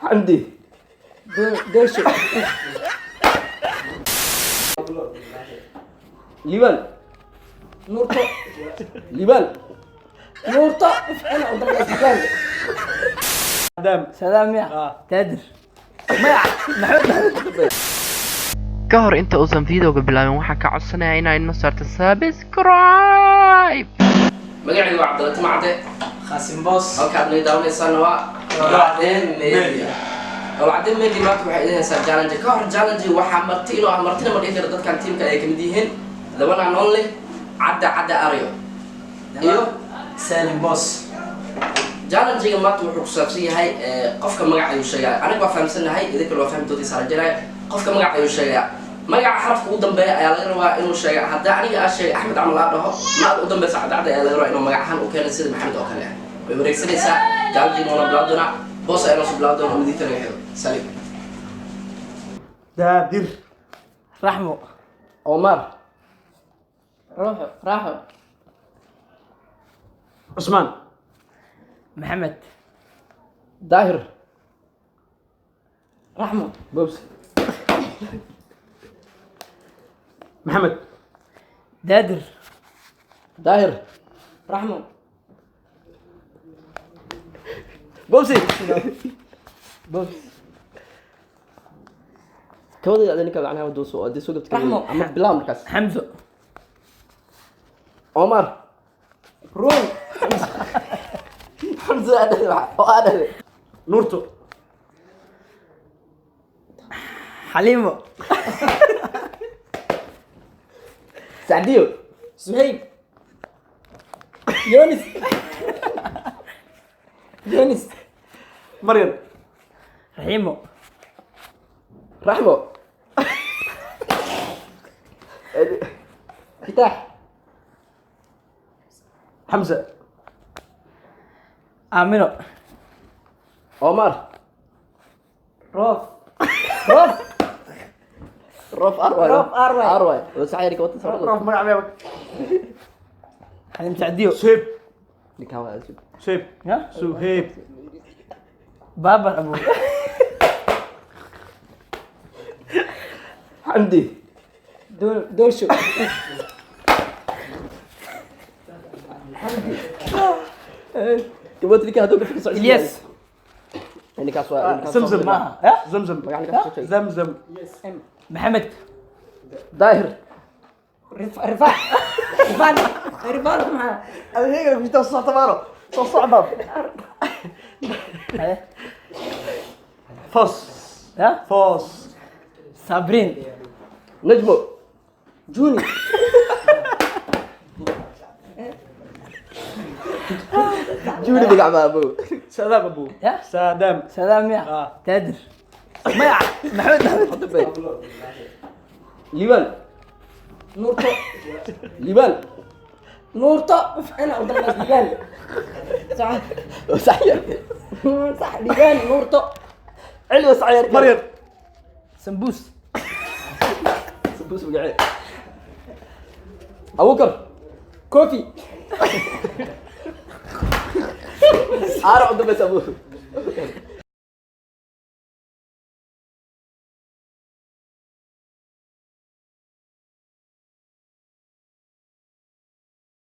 عندي ديشو لبن نورتو لبن نورتو انا قدام الاسبان سلام يا تادر محمد ka hor inta uusan fiidowga bilaabin waxaa ka codsanayaa inaa inoo saarto subscribe magacaygu waa cabdilati macde خاسم بوس halkaad nay daawanaysaana waa Dawacdeen Media. Dawacdeen Media maanta waxay idin haysaa challenge ka hor challenge waxaa marti inuu ah martina ma dhihi karo dadkan teamka ay kamid yihiin labana nool leh cadda aryo iyo سالم بوس challenge-ga maanta wuxuu ku saabsan yahay qofka magaca ayuu sheegaya aniga waa fahamsanahay idinka waa fahamtoodii saaran jiray qofka magaca ayuu sheegaya magaca xarafka ugu dambeeya ayaa laga rabaa inuu sheego hadda aniga aan sheegay axmed camal aan dhaho maad ugu dambaysa cadda ayaa laga rabaa inuu magacahan u keeno sida maxamed oo kale ah way wareegsanaysaa challenge-ga una bilaab doonaa boos ayaa noo soo bilaab doona midigta laga xiro salim دادر رحمو عمر روحو راحو عثمان محمد daahir رحمو bobs محمد دادر daahir رحمو bobsi بوس كودي أنا كذا عنها ودوس ودي سوق رحمو. أما بلا مركز حمزة عمر روي حمزة أنا نورتو حليمو سعديو سهيب يونس يونس مريم رحيمو رحمو فتاح حمزة آمينو عمر روف رف أروي رف أروي. أروي وسعير كوت روح مرة عميمك حليم سعديو سهيب نكمل سهيب ها سهيب بابا أبو عندي دورشو كبوت لك هذوك في السعودية إلياس يعني كاسوا زمزم ها زمزم يعني كاسوا زمزم محمد داهر رفاع رفاع معاه هذا هيك في توصل تمارو صعبة فوس ها فوس صابرين نجمو جوني جوني بقع مع أبو سلام أبو ها سلام سلام يا تادر محمد حط البيت لبن نورتو لبن نورتو انا قدام الاسبان صح سعير صح لبان نورتو علو سعير مريم سمبوس سبوس بقعين أبو بكر كوفي أروح عند بس أبوه